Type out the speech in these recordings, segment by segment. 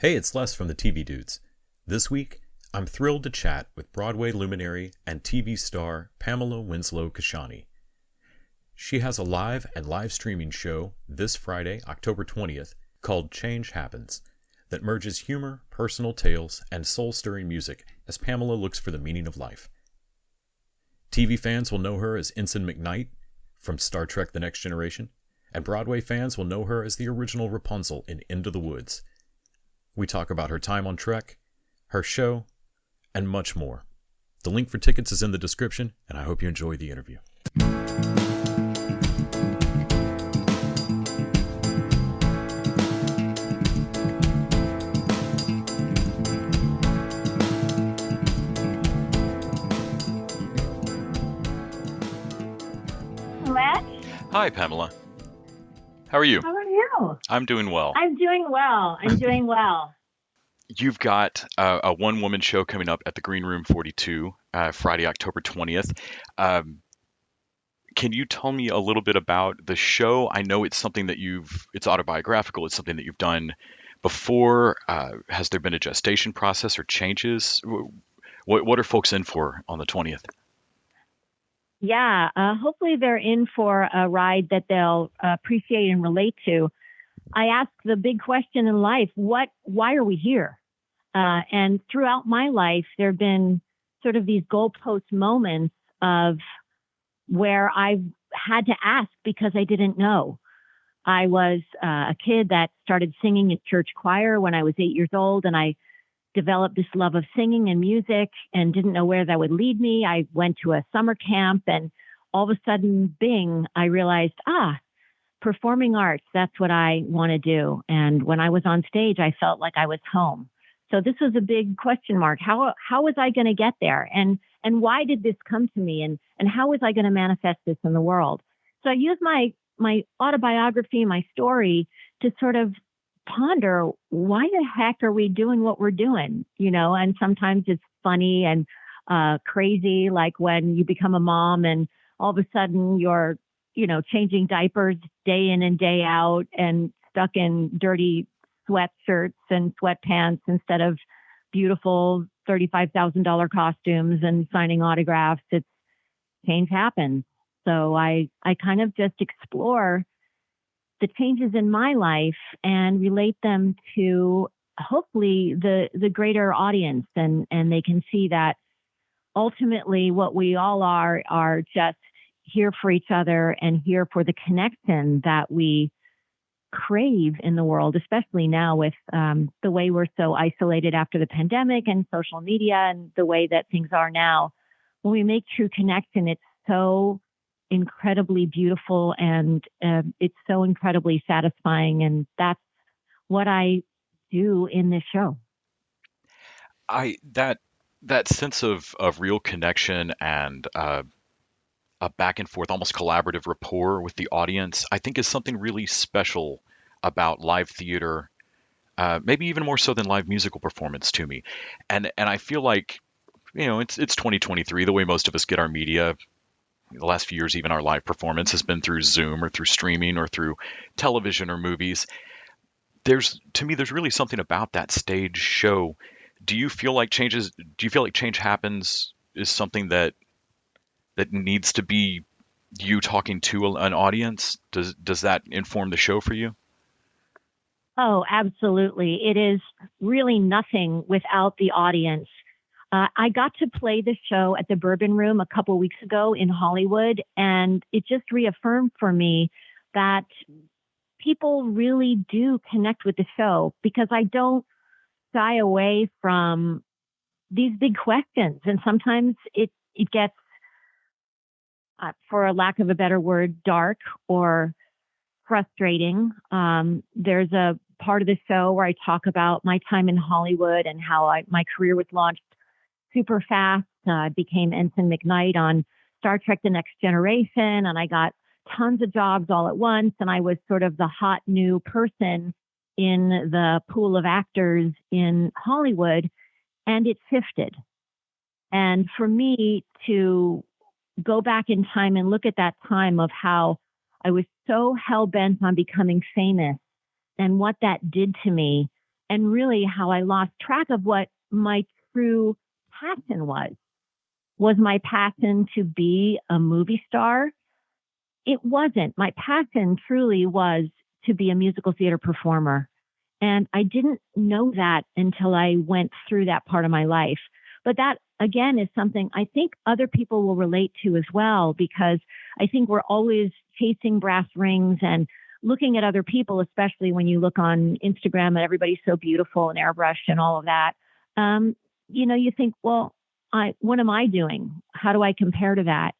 Hey, it's Les from the TV Dudes. This week, I'm thrilled to chat with Broadway luminary and TV star Pamela Winslow Kashani. She has a live and live streaming show this Friday, October 20th, called Change Happens, that merges humor, personal tales, and soul-stirring music as Pamela looks for the meaning of life. TV fans will know her as Ensign McKnight from Star Trek The Next Generation, and Broadway fans will know her as the original Rapunzel in Into the Woods. We talk about her time on Trek, her show, and much more. The link for tickets is in the description, and I hope you enjoy the interview. Matt? Hi, Pamela. How are you? How are you? I'm doing well. I'm doing well. You've got a one-woman show coming up at the Green Room 42, Friday, October 20th. Can you tell me a little bit about the show? I know it's something that it's autobiographical. It's something that you've done before. Has there been a gestation process or changes? What are folks in for on the 20th? Yeah, hopefully they're in for a ride that they'll appreciate and relate to. I ask the big question in life, why are we here? And throughout my life, there have been sort of these goalpost moments of where I've had to ask because I didn't know. I was a kid that started singing at church choir when I was 8 years old, and I developed this love of singing and music and didn't know where that would lead me. I went to a summer camp, and all of a sudden, bing, I realized, performing arts, that's what I want to do. And when I was on stage, I felt like I was home. So this was a big question mark. How was I going to get there? And why did this come to me? And how was I going to manifest this in the world? So I used my autobiography, my story to sort of ponder, why the heck are we doing what we're doing? And sometimes it's funny and crazy, like when you become a mom and all of a sudden you're, changing diapers day in and day out and stuck in dirty sweatshirts and sweatpants instead of beautiful $35,000 costumes and signing autographs. It's change happens. So I kind of just explore the changes in my life and relate them to hopefully the greater audience, and they can see that ultimately what we all are just here for each other and here for the connection that we crave in the world, especially now with the way we're so isolated after the pandemic and social media and the way that things are now. When we make true connection, it's so incredibly beautiful and it's so incredibly satisfying. And that's what I do in this show. That sense of real connection and a back and forth, almost collaborative rapport with the audience, I think is something really special about live theater, maybe even more so than live musical performance to me. And I feel like, it's 2023, the way most of us get our media. The last few years, even our live performance has been through Zoom or through streaming or through television or movies. There's really something about that stage show. Do you feel like change happens is something that needs to be you talking to an audience? Does that inform the show for you? Oh, absolutely. It is really nothing without the audience. I got to play the show at the Bourbon Room a couple weeks ago in Hollywood, and it just reaffirmed for me that people really do connect with the show because I don't shy away from these big questions. And sometimes it gets, for a lack of a better word, dark or frustrating. There's a part of the show where I talk about my time in Hollywood and how my career was launched super fast. I became Ensign McKnight on Star Trek The Next Generation, and I got tons of jobs all at once. And I was sort of the hot new person in the pool of actors in Hollywood, and it shifted. And for me to go back in time and look at that time of how I was so hell-bent on becoming famous and what that did to me, and really how I lost track of what my true passion was. Was my passion to be a movie star? It wasn't. My passion truly was to be a musical theater performer. And I didn't know that until I went through that part of my life. But that, again, is something I think other people will relate to as well, because I think we're always chasing brass rings and looking at other people, especially when you look on Instagram and everybody's so beautiful and airbrushed and all of that. You think, well, what am I doing? How do I compare to that?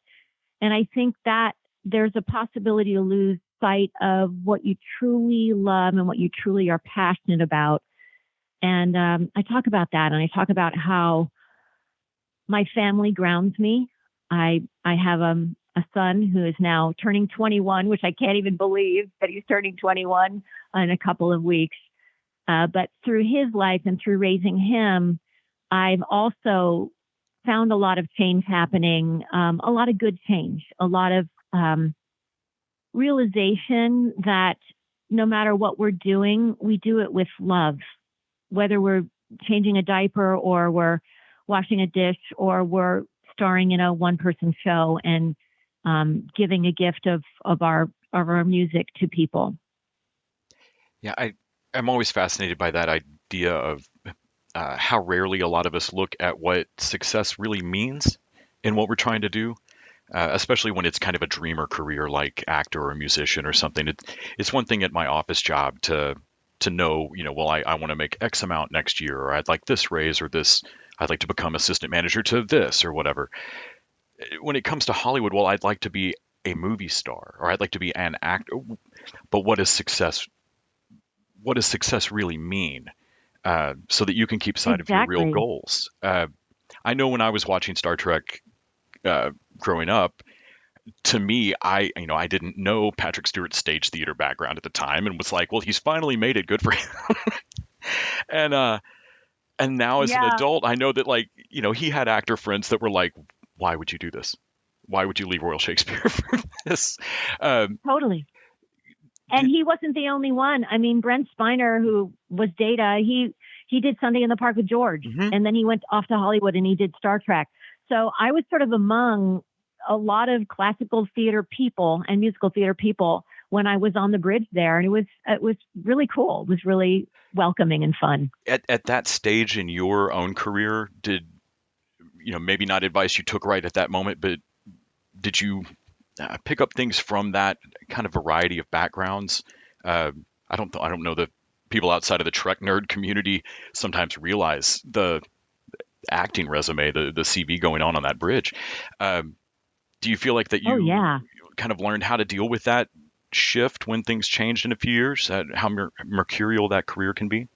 And I think that there's a possibility to lose sight of what you truly love and what you truly are passionate about. And I talk about that, and I talk about how my family grounds me. I have a son who is now turning 21, which I can't even believe that he's turning 21 in a couple of weeks. But through his life and through raising him, I've also found a lot of change happening, a lot of good change, a lot of realization that no matter what we're doing, we do it with love, whether we're changing a diaper or we're washing a dish or we're starring in a one-person show and giving a gift of our music to people. Yeah, I'm always fascinated by that idea of how rarely a lot of us look at what success really means in what we're trying to do, especially when it's kind of a dreamer career like actor or musician or something. It's one thing at my office job to know, well, I want to make X amount next year, or I'd like this raise, or this, I'd like to become assistant manager to this or whatever. When it comes to Hollywood, well, I'd like to be a movie star, or I'd like to be an actor. But what does success really mean? So that you can keep sight of your real goals. I know when I was watching Star Trek growing up, to me, I didn't know Patrick Stewart's stage theater background at the time, and was like, well, he's finally made it. Good for him. And now as an adult, I know that he had actor friends that were like, why would you do this? Why would you leave Royal Shakespeare for this? Totally. And he wasn't the only one. I mean, Brent Spiner, who was Data, he did Sunday in the Park with George, and then he went off to Hollywood and he did Star Trek. So I was sort of among a lot of classical theater people and musical theater people when I was on the bridge there, and it was really cool. It was really welcoming and fun. At that stage in your own career, did maybe not advice you took right at that moment, but did you pick up things from that kind of variety of backgrounds? I don't know that people outside of the Trek nerd community sometimes realize the acting resume, the CV going on that bridge. Do you feel like that you kind of learned how to deal with that shift when things changed in a few years? How mercurial that career can be?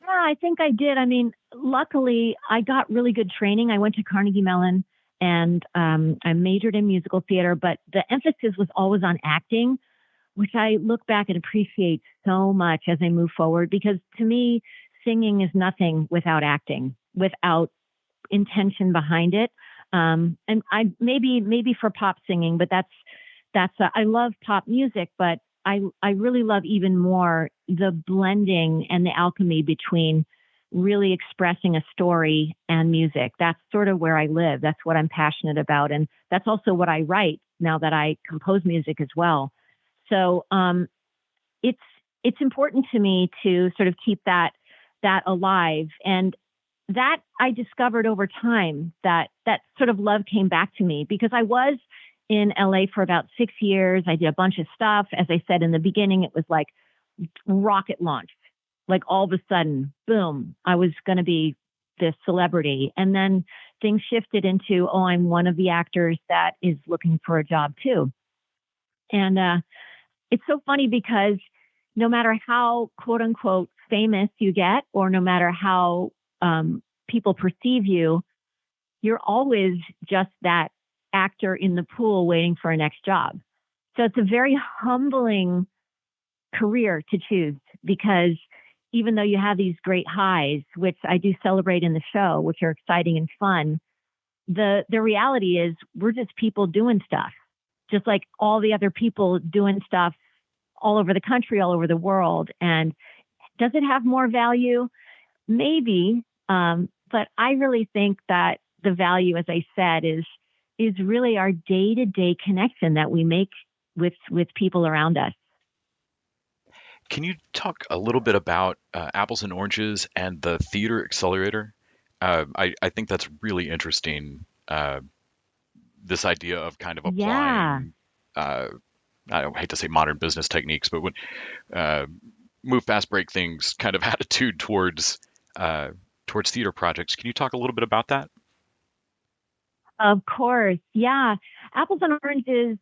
Yeah, I think I did. I mean, luckily, I got really good training. I went to Carnegie Mellon, and I majored in musical theater, but the emphasis was always on acting, which I look back and appreciate so much as I move forward, because to me, singing is nothing without acting, without intention behind it. And I maybe for pop singing, but I love pop music, but I really love even more the blending and the alchemy between really expressing a story and music. That's sort of where I live. That's what I'm passionate about. And that's also what I write now that I compose music as well. So it's important to me to sort of keep that alive. And that I discovered over time that sort of love came back to me, because I was in LA for about 6 years. I did a bunch of stuff. As I said in the beginning, it was like rocket launch. Like all of a sudden, boom, I was going to be this celebrity. And then things shifted into, I'm one of the actors that is looking for a job too. And it's so funny because no matter how quote unquote famous you get, or no matter how people perceive you, you're always just that actor in the pool waiting for a next job. So it's a very humbling career to choose, because even though you have these great highs, which I do celebrate in the show, which are exciting and fun, the reality is we're just people doing stuff, just like all the other people doing stuff all over the country, all over the world. And Does it have more value? Maybe. But I really think that the value, as I said, is really our day-to-day connection that we make with people around us. Can you talk a little bit about apples and oranges and the theater accelerator? I think that's really interesting. This idea of kind of Yeah. applying, I don't hate to say modern business techniques, but when uh, move fast, break things kind of attitude towards theater projects. Can you talk a little bit about that? Of course. Yeah. Apples and Oranges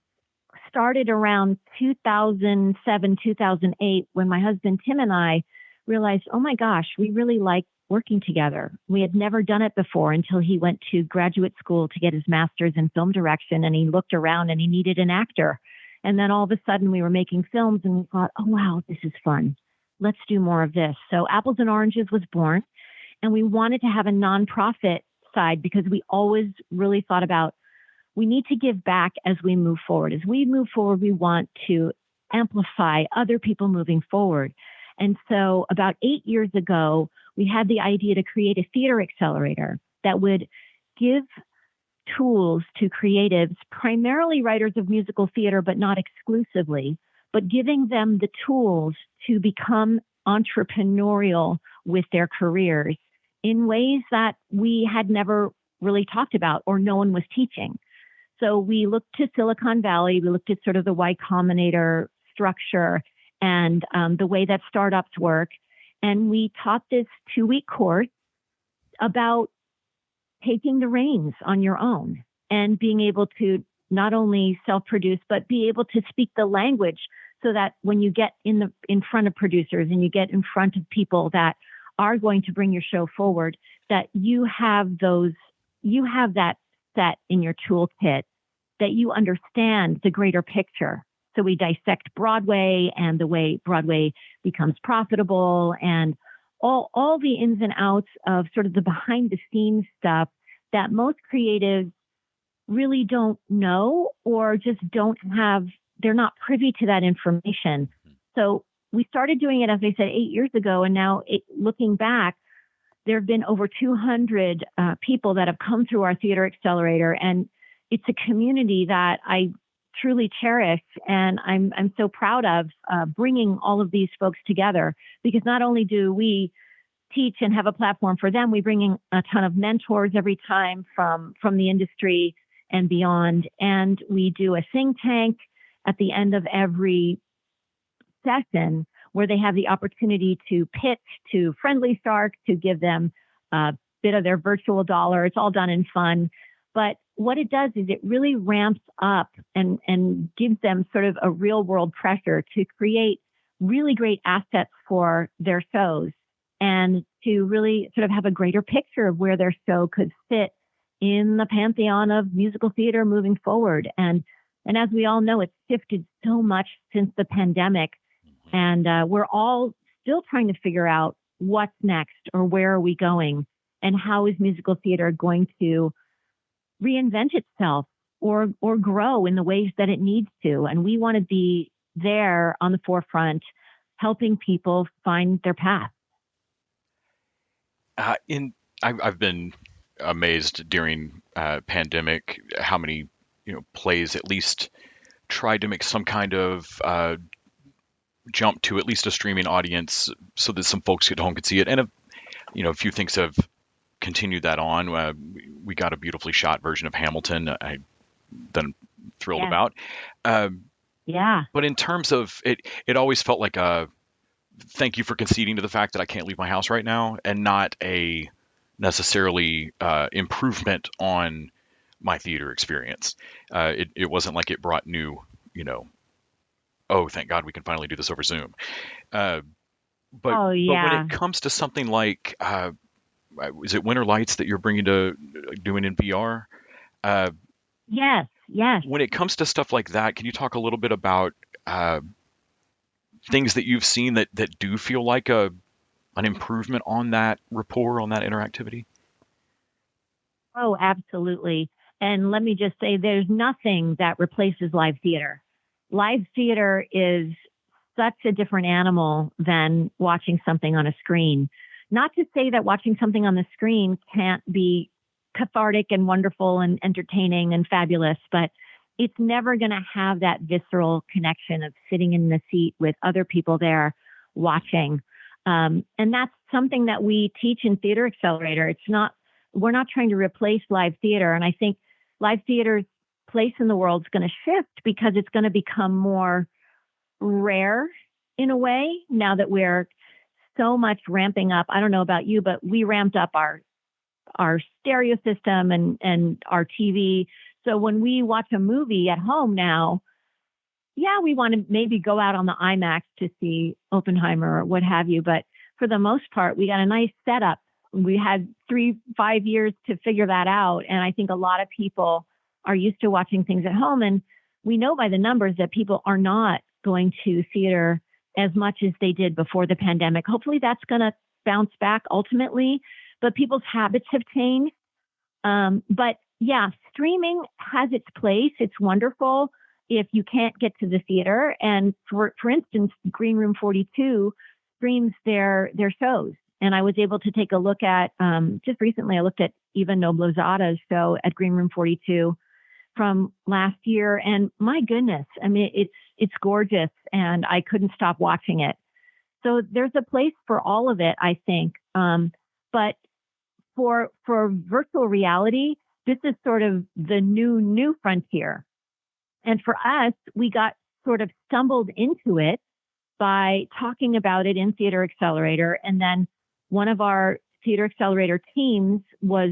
started around 2007, 2008, when my husband Tim and I realized, oh my gosh, we really like working together. We had never done it before until he went to graduate school to get his master's in film direction, and he looked around and he needed an actor. And then all of a sudden we were making films and we thought, oh wow, this is fun. Let's do more of this. So Apples and Oranges was born, and we wanted to have a nonprofit side because we always really thought about we need to give back as we move forward. As we move forward, we want to amplify other people moving forward. And so about 8 years ago, we had the idea to create a theater accelerator that would give tools to creatives, primarily writers of musical theater, but not exclusively, but giving them the tools to become entrepreneurial with their careers in ways that we had never really talked about or no one was teaching. So we looked to Silicon Valley. We looked at sort of the Y Combinator structure and the way that startups work. And we taught this 2-week course about taking the reins on your own and being able to not only self-produce, but be able to speak the language so that when you get in front of producers and you get in front of people that are going to bring your show forward, that you have that set in your toolkit, that you understand the greater picture. So we dissect Broadway and the way Broadway becomes profitable and all the ins and outs of sort of the behind the scenes stuff that most creatives really don't know or just they're not privy to that information. So we started doing it, as I said, 8 years ago. And now looking back, there have been over 200 people that have come through our theater accelerator. And it's a community that I truly cherish. And I'm so proud of bringing all of these folks together, because not only do we teach and have a platform for them, we bring in a ton of mentors every time from the industry and beyond. And we do a think tank at the end of every session where they have the opportunity to pitch to Friendly Shark to give them a bit of their virtual dollar. It's all done in fun. But what it does is it really ramps up and gives them sort of a real world pressure to create really great assets for their shows and to really sort of have a greater picture of where their show could fit in the pantheon of musical theater moving forward. And as we all know, it's shifted so much since the pandemic. And we're all still trying to figure out what's next or where are we going and how is musical theater going to reinvent itself or grow in the ways that it needs to. And we want to be there on the forefront, helping people find their path. I've been amazed during pandemic how many plays at least tried to make some kind of jump to at least a streaming audience so that some folks at home could see it. And a few things have continued that on. We got a beautifully shot version of Hamilton. I'm thrilled about. Yeah. But in terms of it always felt like a thank you for conceding to the fact that I can't leave my house right now, and not a necessarily improvement on my theater experience. It wasn't like it brought new, oh, thank God we can finally do this over Zoom. But when it comes to something like, is it Winter Lights that you're doing in VR? Yes. When it comes to stuff like that, can you talk a little bit about things that you've seen that do feel like an improvement on that rapport, on that interactivity? Oh, absolutely. And let me just say, there's nothing that replaces live theater. Live theater is such a different animal than watching something on a screen. Not to say that watching something on the screen can't be cathartic and wonderful and entertaining and fabulous, but it's never going to have that visceral connection of sitting in the seat with other people there watching. And that's something that we teach in Theater Accelerator. We're not trying to replace live theater. And I think live theater's place in the world is going to shift because it's going to become more rare in a way now that we're so much ramping up. I don't know about you, but we ramped up our stereo system and our TV. So when we watch a movie at home now, yeah, we want to maybe go out on the IMAX to see Oppenheimer or what have you. But for the most part, we got a nice setup. We had 3-5 years to figure that out. And I think a lot of people are used to watching things at home. And we know by the numbers that people are not going to theater as much as they did before the pandemic. Hopefully that's going to bounce back ultimately, but people's habits have changed. But yeah, streaming has its place. It's wonderful if you can't get to the theater. And for instance, Green Room 42 streams their shows. And I was able to take a look at, just recently, I looked at Eva Noblezada's show at Green Room 42 from last year. And my goodness, I mean, it's gorgeous and I couldn't stop watching it. So there's a place for all of it, I think. But for virtual reality, this is sort of the new frontier. And for us, we got sort of stumbled into it by talking about it in Theater Accelerator. And then one of our Theater Accelerator teams was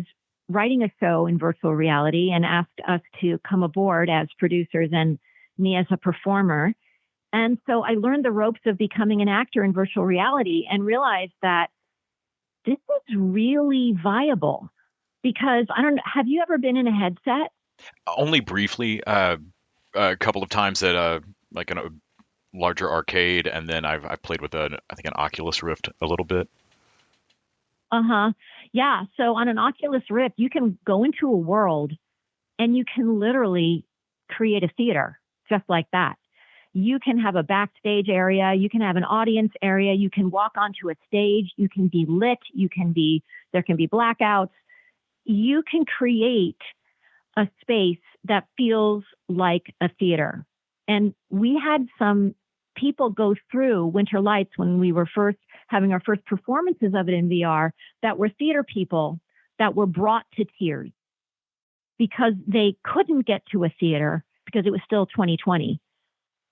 writing a show in virtual reality and asked us to come aboard as producers and me as a performer. And so I learned the ropes of becoming an actor in virtual reality and realized that this is really viable because have you ever been in a headset? Only briefly, a couple of times at like a larger arcade, and then I've played with I think an Oculus Rift a little bit. Yeah. So on an Oculus Rift, you can go into a world and you can literally create a theater just like that. You can have a backstage area. You can have an audience area. You can walk onto a stage. You can be lit. There can be blackouts. You can create a space that feels like a theater. And we had some people go through Winter Lights when we were first having our first performances of it in VR that were theater people that were brought to tears because they couldn't get to a theater because it was still 2020.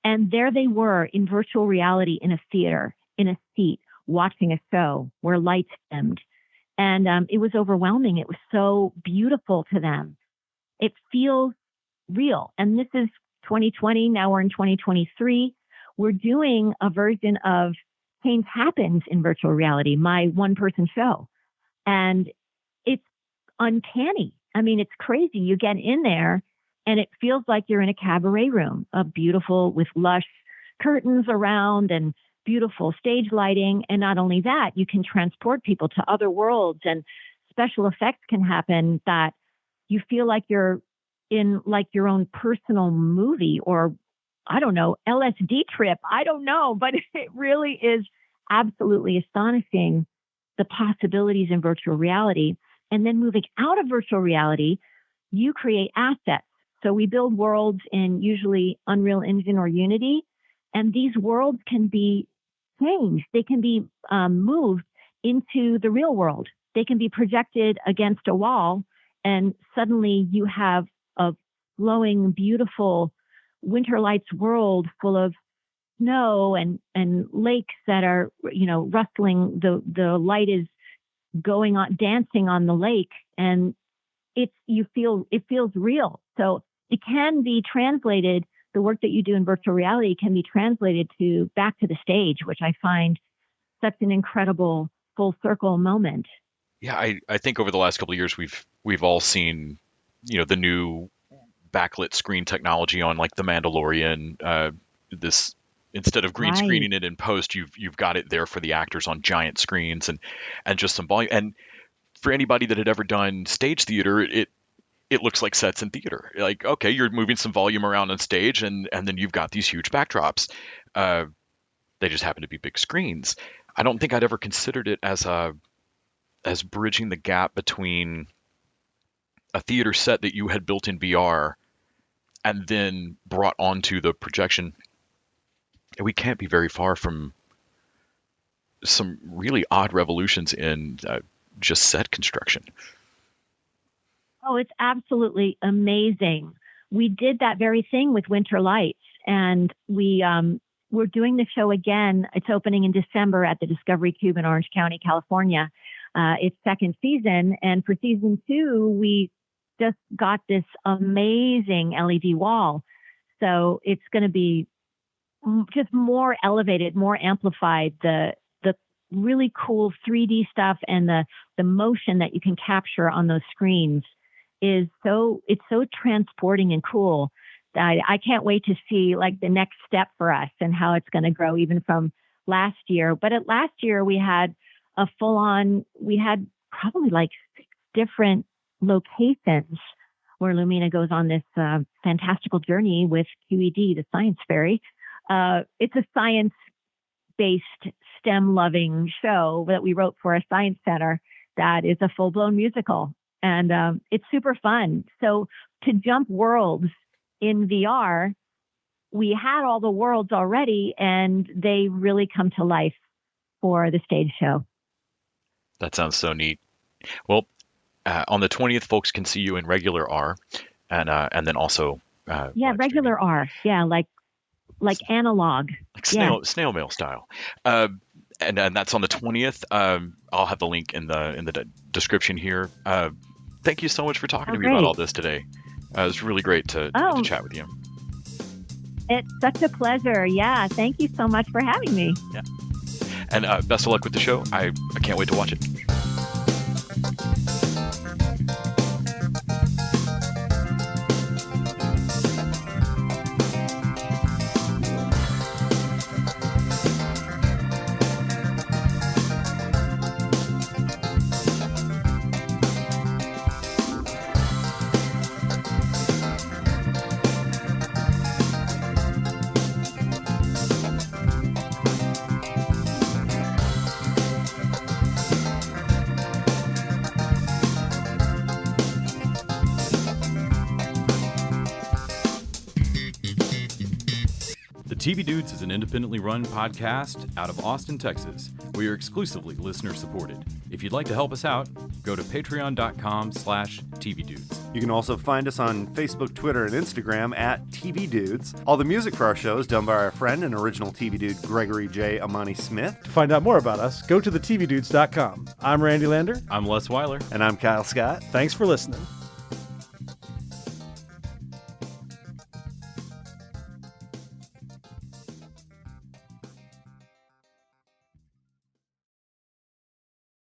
And there they were in virtual reality in a theater, in a seat, watching a show where lights dimmed. And it was overwhelming. It was so beautiful to them. It feels real. And this is 2020. Now we're in 2023. We're doing a version of Change Happens in virtual reality, my one-person show. And it's uncanny. I mean, it's crazy. You get in there and it feels like you're in a cabaret room, with lush curtains around and beautiful stage lighting. And not only that, you can transport people to other worlds and special effects can happen that you feel like you're in like your own personal movie or, I don't know, LSD trip. I don't know, but it really is absolutely astonishing, the possibilities in virtual reality. And then moving out of virtual reality, you create assets. So we build worlds in usually Unreal Engine or Unity, and these worlds can be changed. They can be moved into the real world. They can be projected against a wall, and suddenly you have a flowing, beautiful Winter Lights world full of snow and lakes that are, rustling. The light is going on, dancing on the lake, and it feels real. So it can be translated. The work that you do in virtual reality can be translated back to the stage, which I find such an incredible full circle moment. Yeah, I think over the last couple of years we've all seen, the new backlit screen technology on like The Mandalorian. This instead of green screening it in post, you've got it there for the actors on giant screens and just some volume. And for anybody that had ever done stage theater, it looks like sets in theater. Like, okay, you're moving some volume around on stage and then you've got these huge backdrops. They just happen to be big screens. I don't think I'd ever considered it as bridging the gap between a theater set that you had built in VR and then brought onto the projection. And we can't be very far from some really odd revolutions in just set construction. Oh, it's absolutely amazing. We did that very thing with Winter Lights, and we're doing the show again. It's opening in December at the Discovery Cube in Orange County, California. It's second season, and for season 2, we just got this amazing LED wall. So it's going to be just more elevated, more amplified. The really cool 3D stuff and the motion that you can capture on those screens it's so transporting and cool that I can't wait to see like the next step for us and how it's going to grow even from last year. But at last year we had we had probably like 6 different locations where Lumina goes on this fantastical journey with QED, the science fairy. It's a science-based, STEM-loving show that we wrote for a science center that is a full-blown musical. And it's super fun. So to jump worlds in VR, we had all the worlds already, and they really come to life for the stage show. That sounds so neat. Well, on the 20th, folks can see you in regular R, and then also regular R, like analog, like snail mail style. And that's on the 20th. I'll have the link in the description here. Thank you so much for talking to me about all this today. It was really great to chat with you. It's such a pleasure. Yeah, thank you so much for having me. Yeah, and best of luck with the show. I can't wait to watch it. TV Dudes is an independently run podcast out of Austin, Texas. We are exclusively listener supported. If you'd like to help us out, go to patreon.com/TVDudes. You can also find us on Facebook, Twitter, and Instagram at TV Dudes. All the music for our show is done by our friend and original TV Dude, Gregory J. Amani Smith. To find out more about us, go to thetvdudes.com. I'm Randy Lander. I'm Les Weiler. And I'm Kyle Scott. Thanks for listening.